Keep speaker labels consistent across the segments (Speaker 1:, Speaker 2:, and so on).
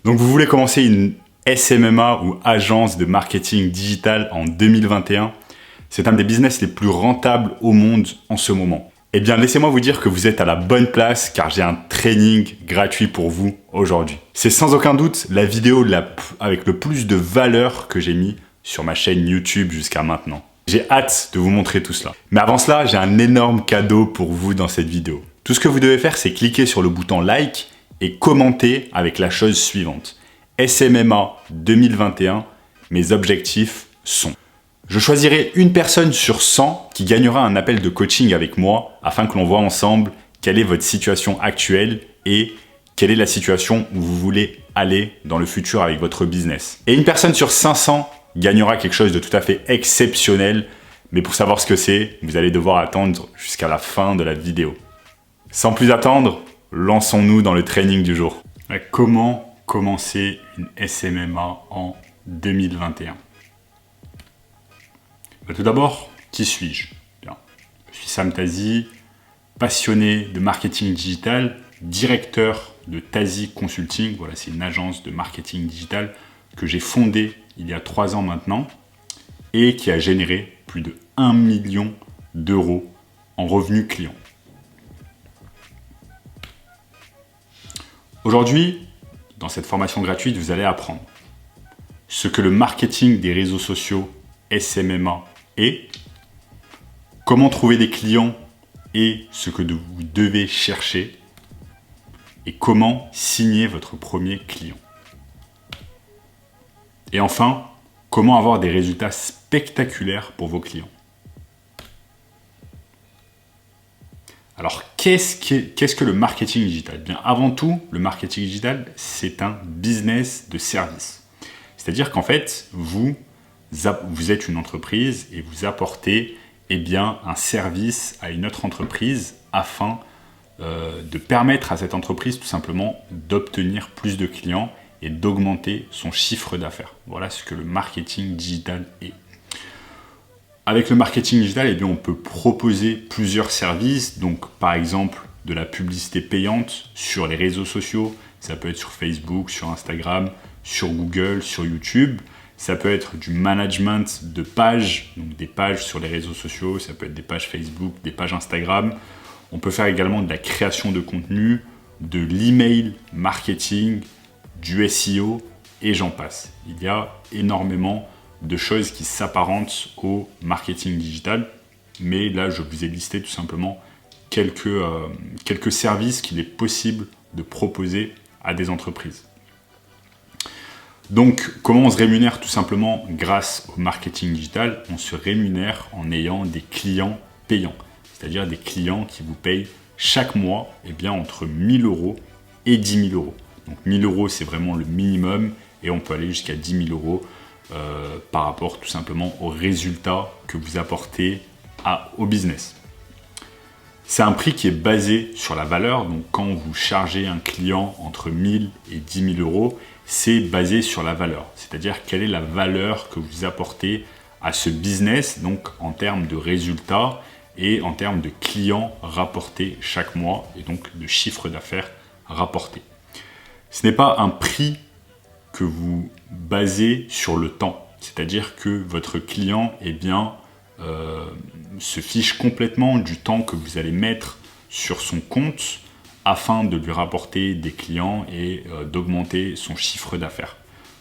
Speaker 1: Donc vous voulez commencer une SMMA ou agence de marketing digital en 2021? C'est un des business les plus rentables au monde en ce moment. Eh bien, laissez-moi vous dire que vous êtes à la bonne place car j'ai un training gratuit pour vous aujourd'hui. C'est sans aucun doute la vidéo avec le plus de valeur que j'ai mis sur ma chaîne YouTube jusqu'à maintenant. J'ai hâte de vous montrer tout cela. Mais avant cela, j'ai un énorme cadeau pour vous dans cette vidéo. Tout ce que vous devez faire, c'est cliquer sur le bouton like et commenter avec la chose suivante. SMMA 2021, mes objectifs sont... Je choisirai une personne sur 100 qui gagnera un appel de coaching avec moi afin que l'on voit ensemble quelle est votre situation actuelle et quelle est la situation où vous voulez aller dans le futur avec votre business. Et une personne sur 500 gagnera quelque chose de tout à fait exceptionnel, mais pour savoir ce que c'est, vous allez devoir attendre jusqu'à la fin de la vidéo. Sans plus attendre, lançons-nous dans le training du jour. Comment commencer une SMMA en 2021? Tout d'abord, qui suis-je? Je suis Sam Tazi, passionné de marketing digital, directeur de Tazi Consulting. Voilà, c'est une agence de marketing digital que j'ai fondée il y a 3 ans maintenant et qui a généré plus de 1 million d'euros en revenus clients. Aujourd'hui, dans cette formation gratuite, vous allez apprendre ce que le marketing des réseaux sociaux SMMA est, comment trouver des clients et ce que vous devez chercher, et comment signer votre premier client. Et enfin, comment avoir des résultats spectaculaires pour vos clients. Alors, qu'est-ce que le marketing digital? Bien, avant tout, le marketing digital, c'est un business de service. C'est-à-dire qu'en fait, vous êtes une entreprise et vous apportez un service à une autre entreprise afin de permettre à cette entreprise tout simplement d'obtenir plus de clients et d'augmenter son chiffre d'affaires. Voilà ce que le marketing digital est. Avec le marketing digital, on peut proposer plusieurs services. Donc, par exemple, de la publicité payante sur les réseaux sociaux. Ça peut être sur Facebook, sur Instagram, sur Google, sur YouTube. Ça peut être du management de pages, donc des pages sur les réseaux sociaux. Ça peut être des pages Facebook, des pages Instagram. On peut faire également de la création de contenu, de l'email marketing, du SEO et j'en passe. Il y a énormément de choses qui s'apparentent au marketing digital. Mais là, je vous ai listé tout simplement quelques services qu'il est possible de proposer à des entreprises. Donc, comment on se rémunère? Tout simplement grâce au marketing digital, on se rémunère en ayant des clients payants. C'est-à-dire des clients qui vous payent chaque mois entre 1 000 € et 10 000 €. Donc 1 000 €, c'est vraiment le minimum et on peut aller jusqu'à 10 000 € par rapport tout simplement aux résultats que vous apportez au business. C'est un prix qui est basé sur la valeur. Donc quand vous chargez un client entre 1 000 et 10 000 €, c'est basé sur la valeur. C'est-à-dire quelle est la valeur que vous apportez à ce business, donc en termes de résultats et en termes de clients rapportés chaque mois et donc de chiffre d'affaires rapporté. Ce n'est pas un prix que vous basez sur le temps. C'est-à-dire que votre client se fiche complètement du temps que vous allez mettre sur son compte afin de lui rapporter des clients et d'augmenter son chiffre d'affaires.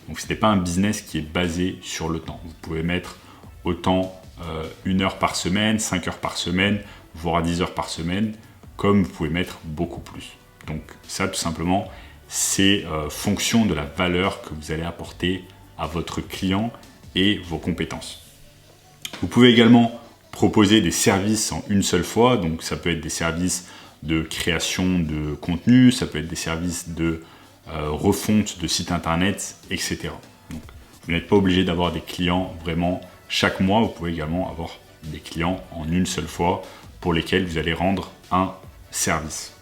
Speaker 1: Donc ce n'est pas un business qui est basé sur le temps. Vous pouvez mettre autant 1 heure par semaine, 5 heures par semaine, voire 10 heures par semaine, comme vous pouvez mettre beaucoup plus. Donc ça, tout simplement, c'est fonction de la valeur que vous allez apporter à votre client et vos compétences. Vous pouvez également proposer des services en une seule fois. Donc ça peut être des services de création de contenu, ça peut être des services de refonte de site internet, etc. Donc, vous n'êtes pas obligé d'avoir des clients vraiment chaque mois. Vous pouvez également avoir des clients en une seule fois pour lesquels vous allez rendre un service.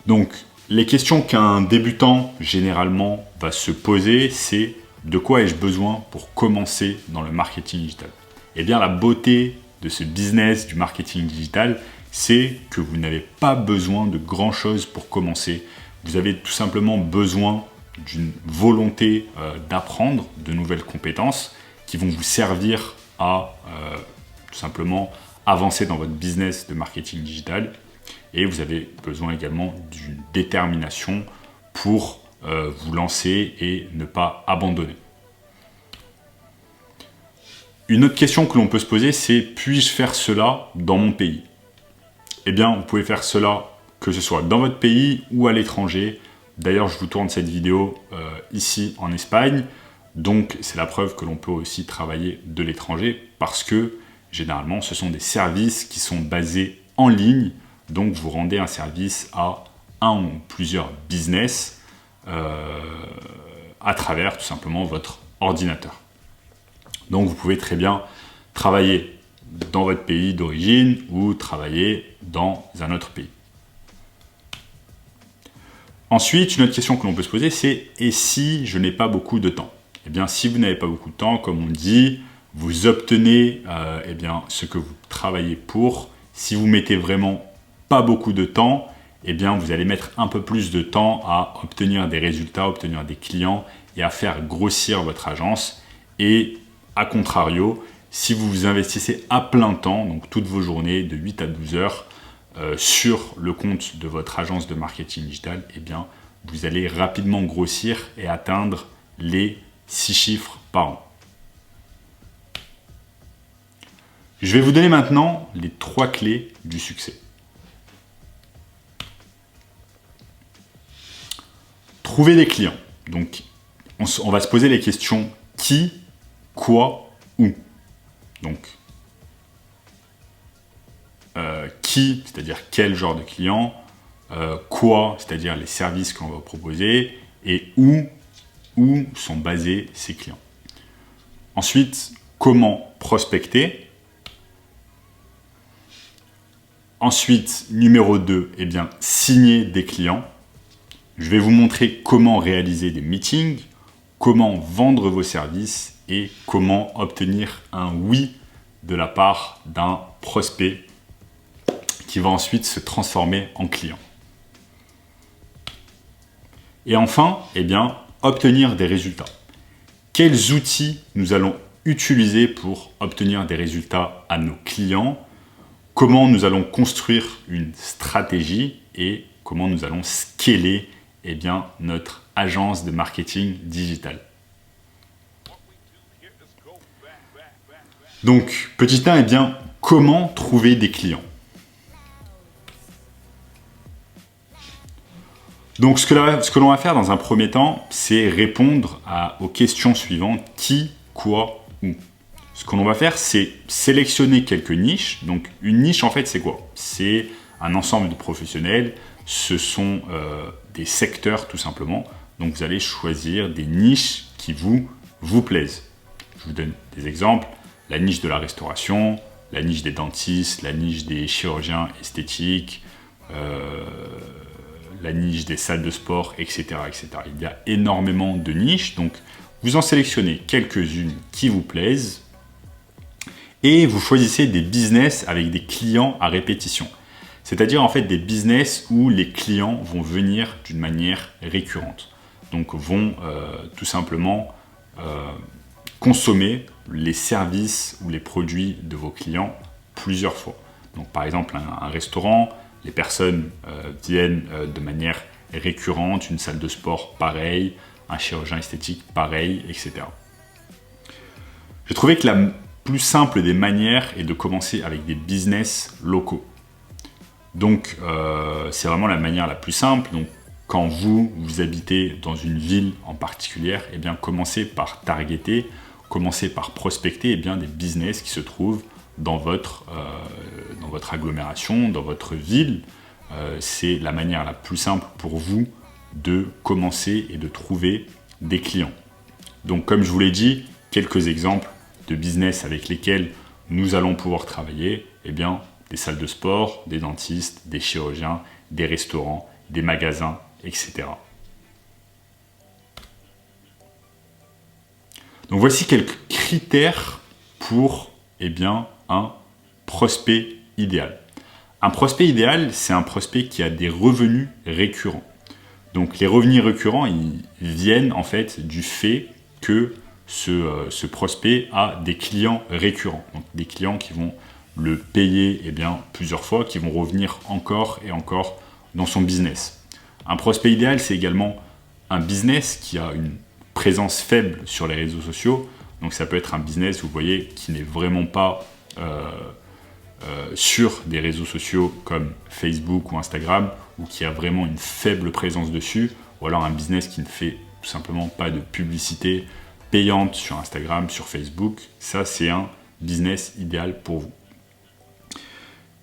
Speaker 1: Donc, les questions qu'un débutant généralement va se poser, c'est de quoi ai-je besoin pour commencer dans le marketing digital? Eh bien, la beauté de ce business du marketing digital, c'est que vous n'avez pas besoin de grand-chose pour commencer. Vous avez tout simplement besoin d'une volonté d'apprendre de nouvelles compétences qui vont vous servir à tout simplement avancer dans votre business de marketing digital. Et vous avez besoin également d'une détermination pour vous lancer et ne pas abandonner. Une autre question que l'on peut se poser, c'est puis-je faire cela dans mon pays? Eh bien, vous pouvez faire cela que ce soit dans votre pays ou à l'étranger. D'ailleurs, je vous tourne cette vidéo ici en Espagne. Donc, c'est la preuve que l'on peut aussi travailler de l'étranger parce que généralement, ce sont des services qui sont basés en ligne. Donc, vous rendez un service à un ou plusieurs business à travers tout simplement votre ordinateur. Donc, vous pouvez très bien travailler dans votre pays d'origine ou travailler dans un autre pays. Ensuite, une autre question que l'on peut se poser, c'est « et si je n'ai pas beaucoup de temps ?» Eh bien, si vous n'avez pas beaucoup de temps, comme on dit, vous obtenez eh bien, ce que vous travaillez pour. Si vous mettez vraiment pas beaucoup de temps, eh bien, vous allez mettre un peu plus de temps à obtenir des résultats, obtenir des clients et à faire grossir votre agence. Et à contrario, si vous vous investissez à plein temps, donc toutes vos journées de 8 à 12 heures sur le compte de votre agence de marketing digital, eh bien, vous allez rapidement grossir et atteindre les 6 chiffres par an. Je vais vous donner maintenant les 3 clés du succès. Trouver des clients. Donc, on va se poser les questions qui, quoi, où. Donc, qui, c'est-à-dire quel genre de client, quoi, c'est-à-dire les services qu'on va vous proposer, et où sont basés ces clients. Ensuite, comment prospecter. Ensuite, numéro 2, eh bien, signer des clients. Je vais vous montrer comment réaliser des meetings, comment vendre vos services et comment obtenir un oui de la part d'un prospect qui va ensuite se transformer en client. Et enfin, eh bien, obtenir des résultats. Quels outils nous allons utiliser pour obtenir des résultats à nos clients? Comment nous allons construire une stratégie et comment nous allons scaler eh bien, notre agence de marketing digital. Donc, petit 1, eh bien, comment trouver des clients? Donc, ce que l'on va faire dans un premier temps, c'est répondre aux questions suivantes. Qui, quoi, où. Ce que l'on va faire, c'est sélectionner quelques niches. Donc, une niche, en fait, c'est quoi? C'est un ensemble de professionnels. Ce sont des secteurs, tout simplement. Donc, vous allez choisir des niches qui vous plaisent. Je vous donne des exemples. La niche de la restauration, la niche des dentistes, la niche des chirurgiens esthétiques, la niche des salles de sport, etc., etc. Il y a énormément de niches, donc vous en sélectionnez quelques-unes qui vous plaisent et vous choisissez des business avec des clients à répétition. C'est-à-dire en fait des business où les clients vont venir d'une manière récurrente. Donc vont tout simplement consommer les services ou les produits de vos clients plusieurs fois. Donc par exemple un restaurant, les personnes viennent de manière récurrente, une salle de sport pareil, un chirurgien esthétique pareil, etc. J'ai trouvé que la plus simple des manières est de commencer avec des business locaux. Donc c'est vraiment la manière la plus simple. Donc quand vous habitez dans une ville en particulier, eh bien commencez par targeter, commencez par prospecter eh bien, des business qui se trouvent dans votre agglomération, dans votre ville. C'est la manière la plus simple pour vous de commencer et de trouver des clients. Donc comme je vous l'ai dit, quelques exemples de business avec lesquels nous allons pouvoir travailler, eh bien, des salles de sport, des dentistes, des chirurgiens, des restaurants, des magasins, etc. Donc voici quelques critères pour eh bien, un prospect idéal. Un prospect idéal, c'est un prospect qui a des revenus récurrents. Donc les revenus récurrents, ils viennent en fait du fait que ce prospect a des clients récurrents. Donc des clients qui vont le payer plusieurs fois, qui vont revenir encore et encore dans son business. Un prospect idéal, c'est également un business qui a une présence faible sur les réseaux sociaux. Donc ça peut être un business, vous voyez, qui n'est vraiment pas sur des réseaux sociaux comme Facebook ou Instagram, ou qui a vraiment une faible présence dessus, ou alors un business qui ne fait tout simplement pas de publicité payante sur Instagram, sur Facebook. Ça, c'est un business idéal pour vous.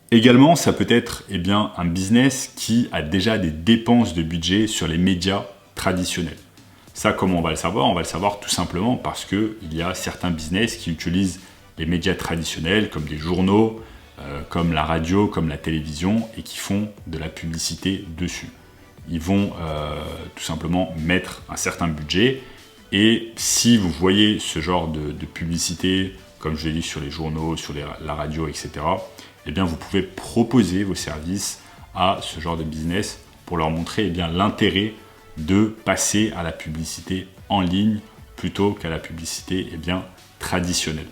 Speaker 1: Également, ça peut être un business qui a déjà des dépenses de budget sur les médias traditionnels. Ça, comment on va le savoir? On va le savoir tout simplement parce qu'il y a certains business qui utilisent les médias traditionnels comme des journaux, comme la radio, comme la télévision, et qui font de la publicité dessus. Ils vont tout simplement mettre un certain budget, et si vous voyez ce genre de publicité, comme je l'ai dit sur les journaux, sur la radio, etc., vous pouvez proposer vos services à ce genre de business pour leur montrer l'intérêt de passer à la publicité en ligne plutôt qu'à la publicité traditionnelle.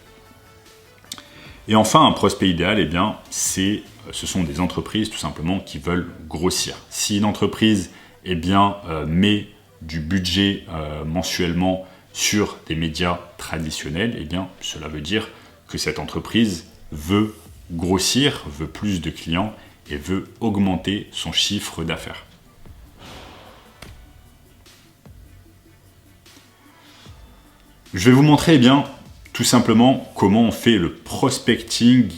Speaker 1: Et enfin, un prospect idéal, ce sont des entreprises tout simplement qui veulent grossir. Si une entreprise met du budget mensuellement sur des médias traditionnels, cela veut dire que cette entreprise veut grossir, veut plus de clients et veut augmenter son chiffre d'affaires. Je vais vous montrer tout simplement comment on fait le prospecting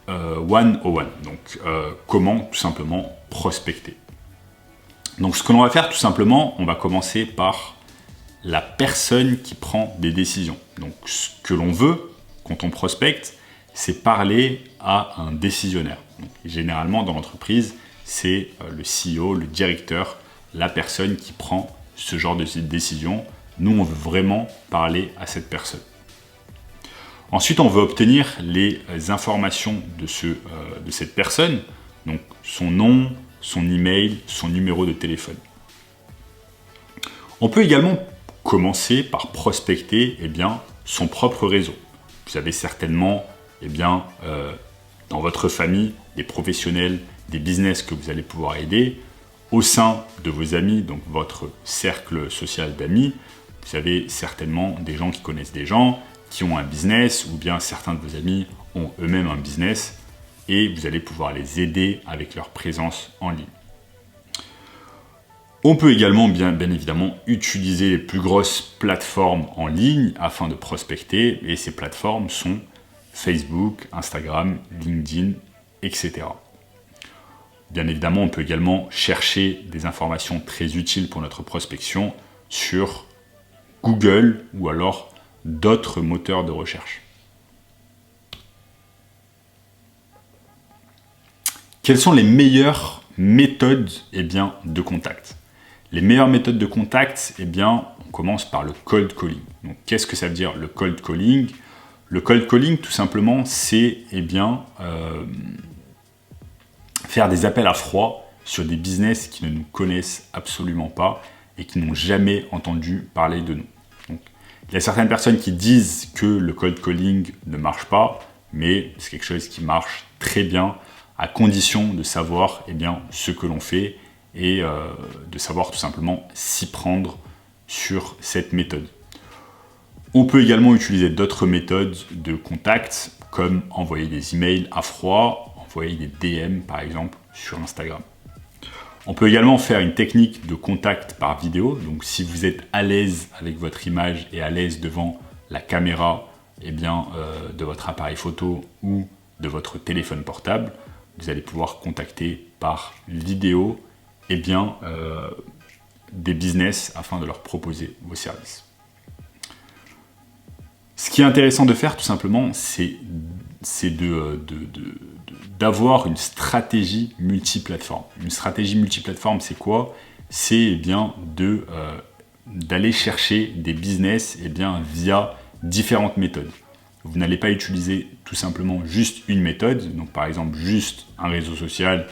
Speaker 1: 101. Donc comment tout simplement prospecter. Donc ce que l'on va faire tout simplement, on va commencer par la personne qui prend des décisions. Donc ce que l'on veut quand on prospecte, c'est parler à un décisionnaire. Donc, généralement dans l'entreprise, c'est le CEO, le directeur, la personne qui prend ce genre de décision. Nous, on veut vraiment parler à cette personne. Ensuite, on veut obtenir les informations de cette personne, donc son nom, son email, son numéro de téléphone. On peut également commencer par prospecter son propre réseau. Vous avez certainement dans votre famille des professionnels, des business que vous allez pouvoir aider. Au sein de vos amis, donc votre cercle social d'amis, vous avez certainement des gens qui connaissent des gens qui ont un business, ou bien certains de vos amis ont eux-mêmes un business, et vous allez pouvoir les aider avec leur présence en ligne. On peut également bien évidemment utiliser les plus grosses plateformes en ligne afin de prospecter, et ces plateformes sont Facebook, Instagram, LinkedIn, etc. Bien évidemment, on peut également chercher des informations très utiles pour notre prospection sur Google ou alors d'autres moteurs de recherche. Quelles sont les meilleures méthodes de contact? Les meilleures méthodes de contact, on commence par le cold calling. Donc, qu'est-ce que ça veut dire le cold calling? Le cold calling, tout simplement, c'est faire des appels à froid sur des business qui ne nous connaissent absolument pas et qui n'ont jamais entendu parler de nous. Donc, il y a certaines personnes qui disent que le cold calling ne marche pas, mais c'est quelque chose qui marche très bien à condition de savoir ce que l'on fait et de savoir tout simplement s'y prendre sur cette méthode. On peut également utiliser d'autres méthodes de contact comme envoyer des emails à froid, envoyer des DM par exemple sur Instagram. On peut également faire une technique de contact par vidéo. Donc si vous êtes à l'aise avec votre image et à l'aise devant la caméra de votre appareil photo ou de votre téléphone portable, vous allez pouvoir contacter par vidéo des business afin de leur proposer vos services. Ce qui est intéressant de faire tout simplement, c'est d'avoir une stratégie multiplateforme. Une stratégie multiplateforme, c'est quoi? C'est d'aller chercher des business via différentes méthodes. vous n'allez pas utiliser tout simplement juste une méthode, donc par exemple juste un réseau social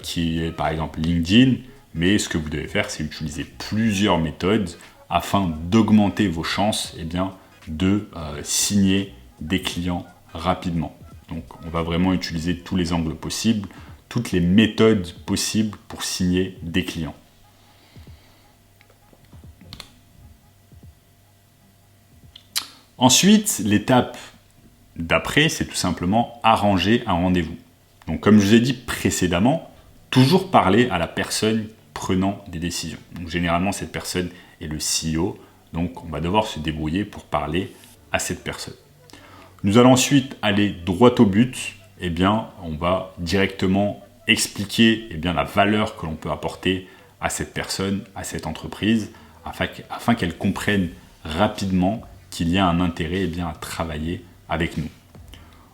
Speaker 1: qui est par exemple LinkedIn, mais ce que vous devez faire, c'est utiliser plusieurs méthodes afin d'augmenter vos chances de signer des clients rapidement. Donc on va vraiment utiliser tous les angles possibles, toutes les méthodes possibles pour signer des clients. Ensuite, l'étape d'après, c'est tout simplement arranger un rendez-vous. Donc comme je vous ai dit précédemment, toujours parler à la personne prenant des décisions. Donc généralement, cette personne est le CEO, donc on va devoir se débrouiller pour parler à cette personne. Nous allons ensuite aller droit au but. On va directement expliquer la valeur que l'on peut apporter à cette personne, à cette entreprise, afin qu'elle comprenne rapidement qu'il y a un intérêt à travailler avec nous.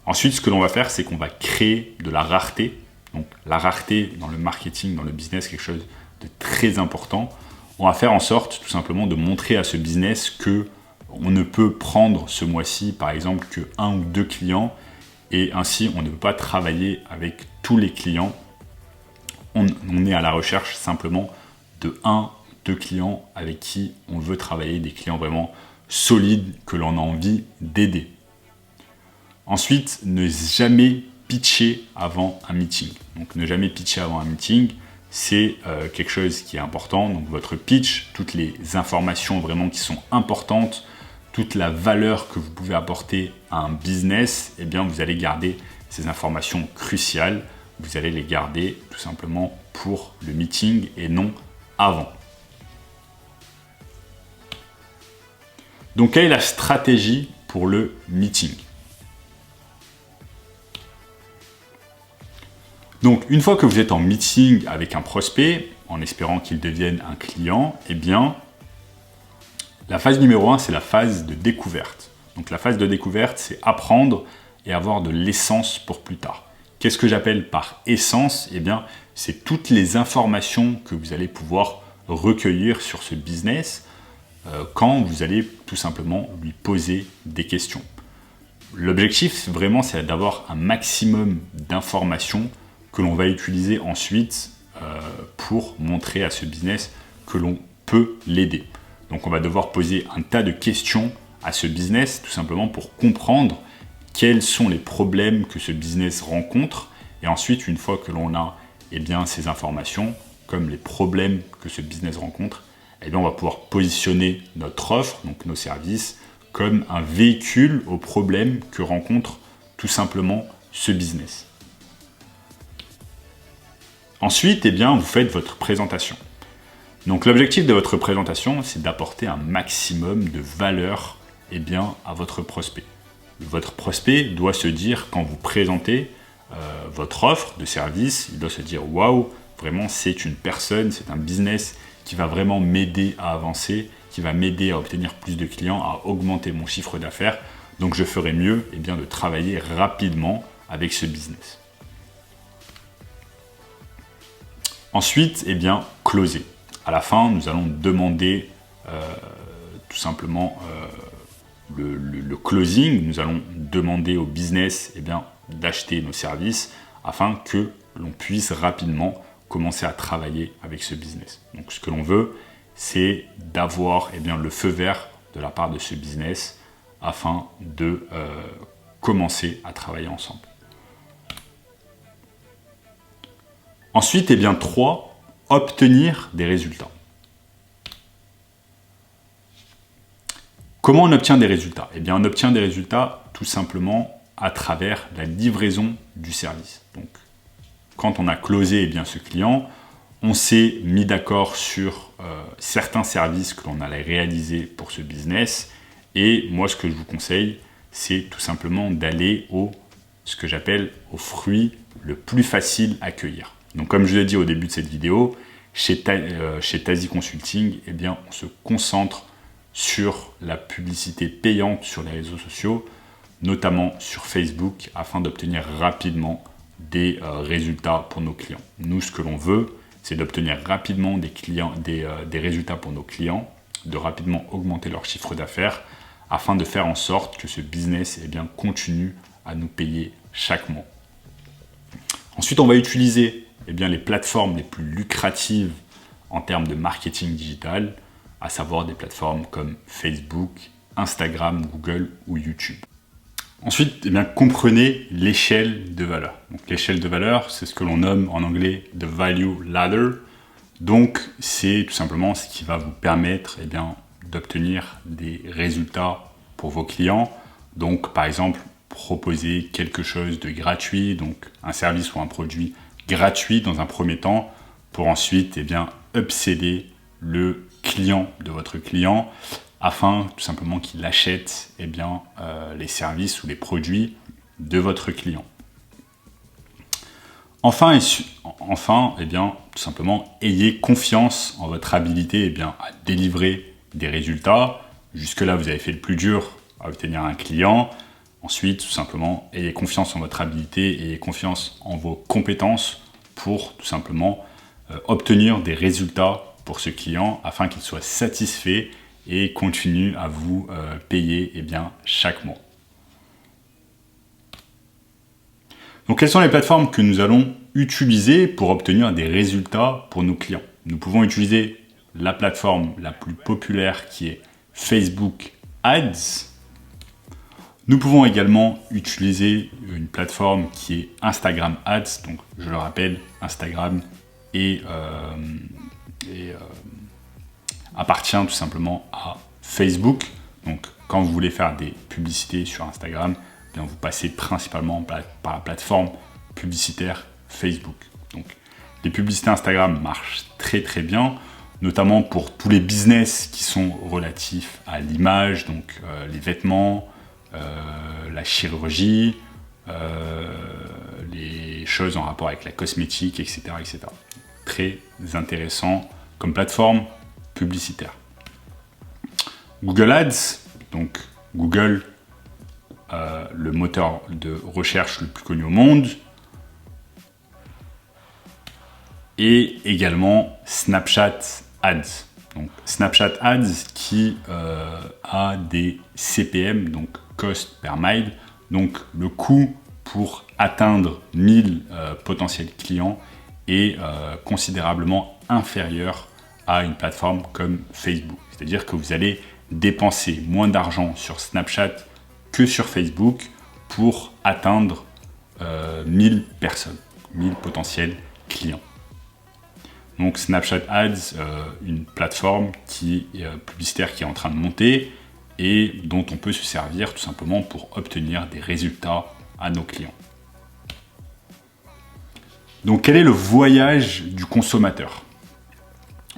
Speaker 1: Ensuite, ce que l'on va faire, c'est qu'on va créer de la rareté. Donc la rareté dans le marketing, dans le business, quelque chose de très important. On va faire en sorte tout simplement de montrer à ce business que on ne peut prendre ce mois-ci, par exemple, que 1 ou 2 clients, et ainsi on ne peut pas travailler avec tous les clients. On est à la recherche simplement de 1, 2 clients avec qui on veut travailler, des clients vraiment solides que l'on a envie d'aider. Ensuite, ne jamais pitcher avant un meeting. Donc ne jamais pitcher avant un meeting, c'est quelque chose qui est important. Donc votre pitch, toutes les informations vraiment qui sont importantes, toute la valeur que vous pouvez apporter à un business, vous allez garder ces informations cruciales. Vous allez les garder tout simplement pour le meeting et non avant. Donc, quelle est la stratégie pour le meeting? Donc, une fois que vous êtes en meeting avec un prospect, en espérant qu'il devienne un client, la phase numéro 1, c'est la phase de découverte. Donc, la phase de découverte, c'est apprendre et avoir de l'essence pour plus tard. Qu'est-ce que j'appelle par essence? C'est toutes les informations que vous allez pouvoir recueillir sur ce business quand vous allez tout simplement lui poser des questions. L'objectif, vraiment, c'est d'avoir un maximum d'informations que l'on va utiliser ensuite pour montrer à ce business que l'on peut l'aider. Donc, on va devoir poser un tas de questions à ce business, tout simplement pour comprendre quels sont les problèmes que ce business rencontre. Et ensuite, une fois que l'on a ces informations, comme les problèmes que ce business rencontre, on va pouvoir positionner notre offre, donc nos services, comme un véhicule aux problèmes que rencontre tout simplement ce business. Ensuite, vous faites votre présentation. Donc l'objectif de votre présentation, c'est d'apporter un maximum de valeur à votre prospect. Votre prospect doit se dire, quand vous présentez votre offre de service, il doit se dire « Waouh, vraiment c'est une personne, c'est un business qui va vraiment m'aider à avancer, qui va m'aider à obtenir plus de clients, à augmenter mon chiffre d'affaires. Donc je ferai mieux de travailler rapidement avec ce business. » Ensuite, closer. À la fin, nous allons demander tout simplement le closing. Nous allons demander au business d'acheter nos services afin que l'on puisse rapidement commencer à travailler avec ce business. Donc ce que l'on veut, c'est d'avoir le feu vert de la part de ce business afin de commencer à travailler ensemble. Ensuite, 3, obtenir des résultats. Comment on obtient des résultats? On obtient des résultats tout simplement à travers la livraison du service. Donc, quand on a closé ce client, on s'est mis d'accord sur certains services que l'on allait réaliser pour ce business. Et moi, ce que je vous conseille, c'est tout simplement d'aller ce que j'appelle au fruit le plus facile à cueillir. Donc, comme je l'ai dit au début de cette vidéo, chez Tazi Consulting, on se concentre sur la publicité payante sur les réseaux sociaux, notamment sur Facebook, afin d'obtenir rapidement des résultats pour nos clients. Nous, ce que l'on veut, c'est d'obtenir rapidement des résultats pour nos clients, de rapidement augmenter leur chiffre d'affaires, afin de faire en sorte que ce business continue à nous payer chaque mois. Ensuite, on va utiliser les plateformes les plus lucratives en termes de marketing digital, à savoir des plateformes comme Facebook, Instagram, Google ou YouTube. Ensuite, comprenez l'échelle de valeur. Donc, l'échelle de valeur, c'est ce que l'on nomme en anglais « the value ladder ». Donc, c'est tout simplement ce qui va vous permettre d'obtenir des résultats pour vos clients. Donc, par exemple, proposer quelque chose de gratuit, donc un service ou un produit gratuit dans un premier temps, pour ensuite upseller le client de votre client afin tout simplement qu'il achète les services ou les produits de votre client. Enfin, tout simplement, ayez confiance en votre habilité à délivrer des résultats. Jusque-là, vous avez fait le plus dur à obtenir un client. Ensuite, tout simplement, ayez confiance en votre habilité, ayez confiance en vos compétences pour tout simplement obtenir des résultats pour ce client afin qu'il soit satisfait et continue à vous payer chaque mois. Donc, quelles sont les plateformes que nous allons utiliser pour obtenir des résultats pour nos clients? Nous pouvons utiliser la plateforme la plus populaire qui est Facebook Ads. Nous pouvons également utiliser une plateforme qui est Instagram Ads. Donc, je le rappelle, Instagram appartient tout simplement à Facebook. Donc, quand vous voulez faire des publicités sur Instagram, vous passez principalement par la plateforme publicitaire Facebook. Donc, les publicités Instagram marchent très très bien, notamment pour tous les business qui sont relatifs à l'image, donc les vêtements, la chirurgie, les choses en rapport avec la cosmétique, etc., etc. Très intéressant comme plateforme publicitaire. Google Ads, donc Google, le moteur de recherche le plus connu au monde, et également Snapchat Ads. Donc Snapchat Ads qui a des CPM, donc Cost per Mile, donc le coût pour atteindre 1000 potentiels clients est considérablement inférieur à une plateforme comme Facebook. C'est-à-dire que vous allez dépenser moins d'argent sur Snapchat que sur Facebook pour atteindre 1000 personnes, 1000 potentiels clients. Donc Snapchat Ads, une plateforme publicitaire qui est en train de monter et dont on peut se servir tout simplement pour obtenir des résultats à nos clients. Donc quel est le voyage du consommateur?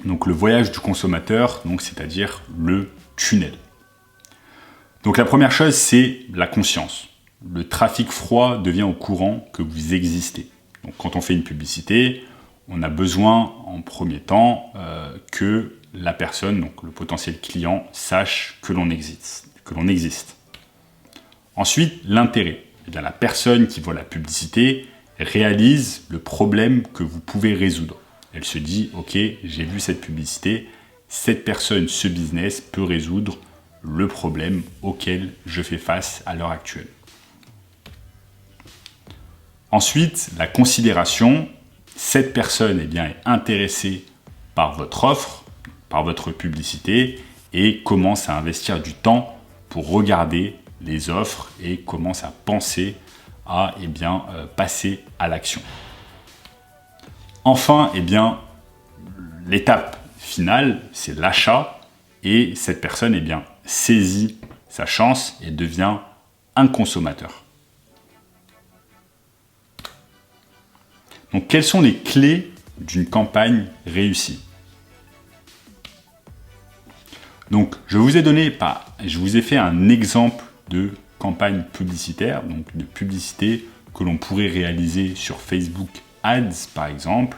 Speaker 1: Donc le voyage du consommateur, c'est-à-dire le tunnel. Donc la première chose, c'est la conscience. Le trafic froid devient au courant que vous existez. Donc quand on fait une publicité, on a besoin en premier temps que la personne, donc le potentiel client, sache que l'on existe. Ensuite, l'intérêt. La personne qui voit la publicité réalise le problème que vous pouvez résoudre. Elle se dit, ok, j'ai vu cette publicité, cette personne, ce business peut résoudre le problème auquel je fais face à l'heure actuelle. Ensuite, la considération. Cette personne est intéressée par votre offre, par votre publicité et commence à investir du temps pour regarder les offres et commence à penser à passer à l'action. Enfin, l'étape finale, c'est l'achat et cette personne saisit sa chance et devient un consommateur. Donc, quelles sont les clés d'une campagne réussie? Donc, je vous ai fait un exemple de campagne publicitaire, donc de publicité que l'on pourrait réaliser sur Facebook Ads, par exemple.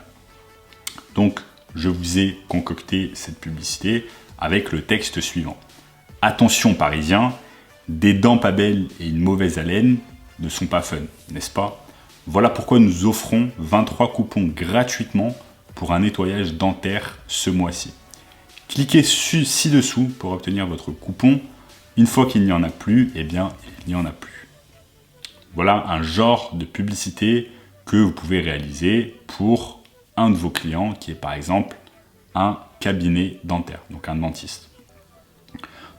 Speaker 1: Donc, je vous ai concocté cette publicité avec le texte suivant. Attention Parisiens, des dents pas belles et une mauvaise haleine ne sont pas fun, n'est-ce pas? Voilà pourquoi nous offrons 23 coupons gratuitement pour un nettoyage dentaire ce mois-ci. Cliquez ci-dessous pour obtenir votre coupon Une fois qu'il n'y en a plus, eh bien, il n'y en a plus. Voilà un genre de publicité que vous pouvez réaliser pour un de vos clients qui est par exemple un cabinet dentaire, donc un dentiste.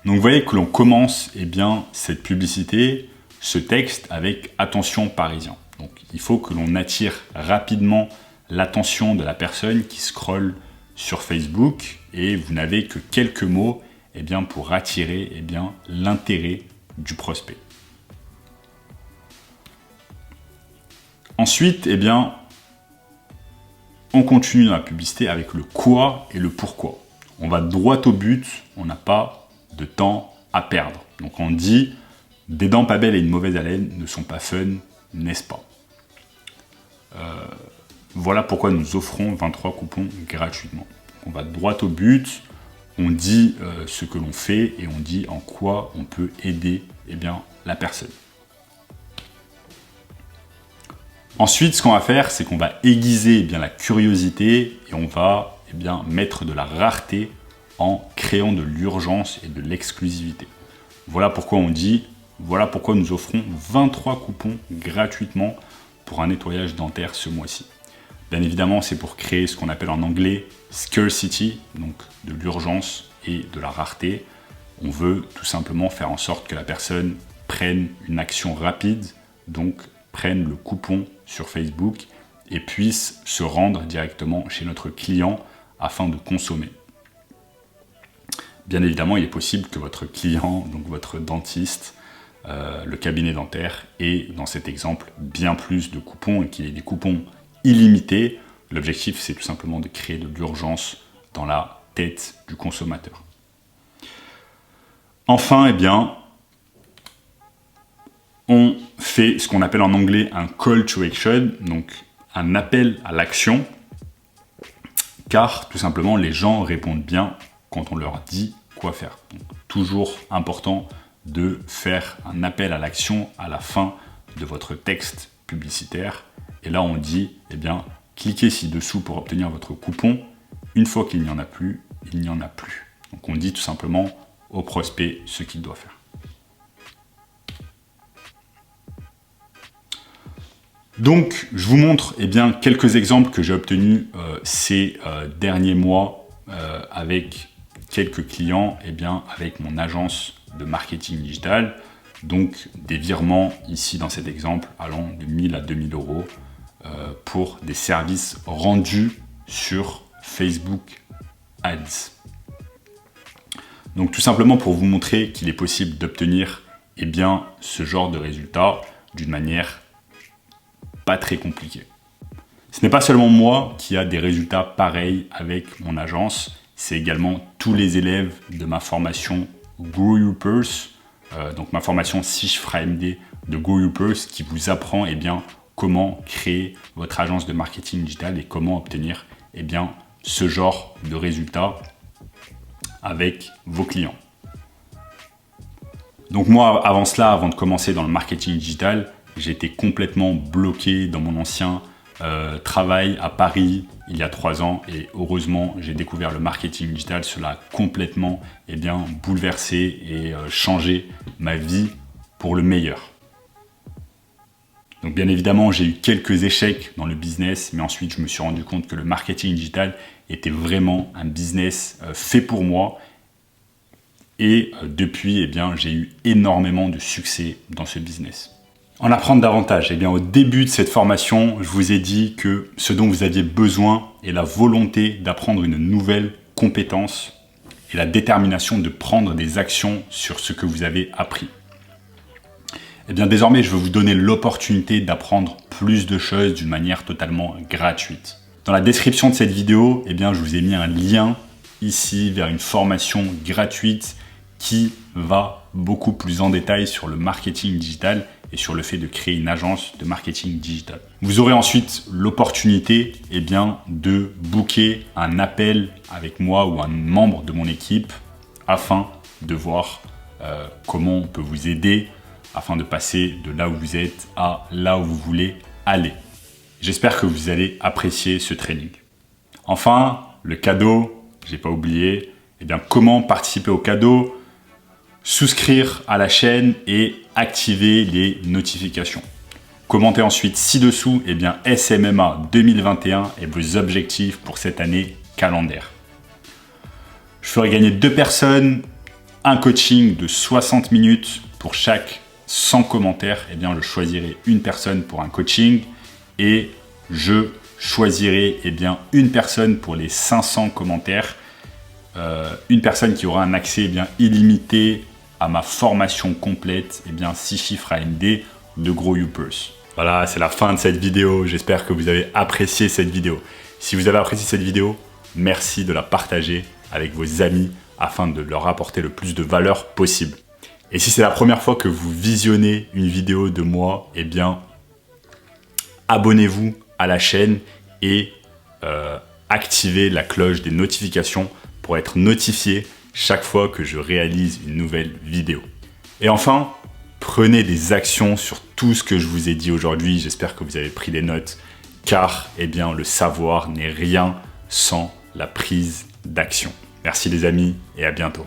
Speaker 1: Donc vous voyez que l'on commence cette publicité, ce texte avec attention parisien. Donc il faut que l'on attire rapidement l'attention de la personne qui scrolle sur Facebook et vous n'avez que quelques mots pour attirer l'intérêt du prospect. Ensuite, on continue dans la publicité avec le quoi et le pourquoi. On va droit au but, on n'a pas de temps à perdre. Donc on dit « Des dents pas belles et une mauvaise haleine ne sont pas fun, n'est-ce pas ?» Voilà pourquoi nous offrons 23 coupons gratuitement. On va droit au but, on dit ce que l'on fait et on dit en quoi on peut aider la personne. Ensuite, ce qu'on va faire, c'est qu'on va aiguiser la curiosité et on va mettre de la rareté en créant de l'urgence et de l'exclusivité. Voilà pourquoi on dit, voilà pourquoi nous offrons 23 coupons gratuitement pour un nettoyage dentaire ce mois-ci. Bien évidemment, c'est pour créer ce qu'on appelle en anglais scarcity, donc de l'urgence et de la rareté. On veut tout simplement faire en sorte que la personne prenne une action rapide, donc prenne le coupon sur Facebook et puisse se rendre directement chez notre client afin de consommer. Bien évidemment, il est possible que votre client, donc votre dentiste, le cabinet dentaire, ait dans cet exemple bien plus de coupons et qu'il ait des coupons illimités. L'objectif, c'est tout simplement de créer de l'urgence dans la tête du consommateur. Enfin, on fait ce qu'on appelle en anglais un call to action, donc un appel à l'action, car tout simplement les gens répondent bien quand on leur dit quoi faire. Donc, toujours important de faire un appel à l'action à la fin de votre texte publicitaire. Et là on dit, cliquez ci-dessous pour obtenir votre coupon. Une fois qu'il n'y en a plus, il n'y en a plus. Donc on dit tout simplement au prospect ce qu'il doit faire. Donc, je vous montre quelques exemples que j'ai obtenus ces derniers mois avec quelques clients avec mon agence de marketing digital. Donc, des virements ici dans cet exemple allant de 1000 à 2000 euros pour des services rendus sur Facebook Ads. Donc, tout simplement pour vous montrer qu'il est possible d'obtenir ce genre de résultats d'une manière pas très compliqué. Ce n'est pas seulement moi qui a des résultats pareils avec mon agence, c'est également tous les élèves de ma formation GrowYourPurse, donc ma formation 6 chiffres AMD de GrowYourPurse qui vous apprend comment créer votre agence de marketing digital et comment obtenir ce genre de résultats avec vos clients. Donc moi, avant cela, avant de commencer dans le marketing digital, j'étais complètement bloqué dans mon ancien travail à Paris il y a 3 ans et heureusement j'ai découvert le marketing digital. Cela a complètement bouleversé et changé ma vie pour le meilleur. Donc bien évidemment j'ai eu quelques échecs dans le business, mais ensuite je me suis rendu compte que le marketing digital était vraiment un business fait pour moi. Et depuis, j'ai eu énormément de succès dans ce business. En apprendre davantage, au début de cette formation, je vous ai dit que ce dont vous aviez besoin est la volonté d'apprendre une nouvelle compétence et la détermination de prendre des actions sur ce que vous avez appris. Désormais, je vais vous donner l'opportunité d'apprendre plus de choses d'une manière totalement gratuite. Dans la description de cette vidéo, je vous ai mis un lien ici vers une formation gratuite qui va beaucoup plus en détail sur le marketing digital et sur le fait de créer une agence de marketing digital. Vous aurez ensuite l'opportunité de booker un appel avec moi ou un membre de mon équipe afin de voir comment on peut vous aider afin de passer de là où vous êtes à là où vous voulez aller. J'espère que vous allez apprécier ce training. Enfin, le cadeau, j'ai pas oublié, comment participer au cadeau. souscrire à la chaîne et activer les notifications. Commentez ensuite ci-dessous SMMA 2021 et vos objectifs pour cette année calendaire. Je ferai gagner 2 personnes un coaching de 60 minutes pour chaque 100 commentaires. Je choisirai une personne pour un coaching et je choisirai une personne pour les 500 commentaires. Une personne qui aura un accès illimité à ma formation complète, 6 chiffres AMD de Grow Youpers. Voilà, c'est la fin de cette vidéo. J'espère que vous avez apprécié cette vidéo. Si vous avez apprécié cette vidéo, merci de la partager avec vos amis afin de leur apporter le plus de valeur possible. Et si c'est la première fois que vous visionnez une vidéo de moi, abonnez-vous à la chaîne et activez la cloche des notifications pour être notifié chaque fois que je réalise une nouvelle vidéo. Et enfin, prenez des actions sur tout ce que je vous ai dit aujourd'hui. J'espère que vous avez pris des notes, car le savoir n'est rien sans la prise d'action. Merci les amis et à bientôt.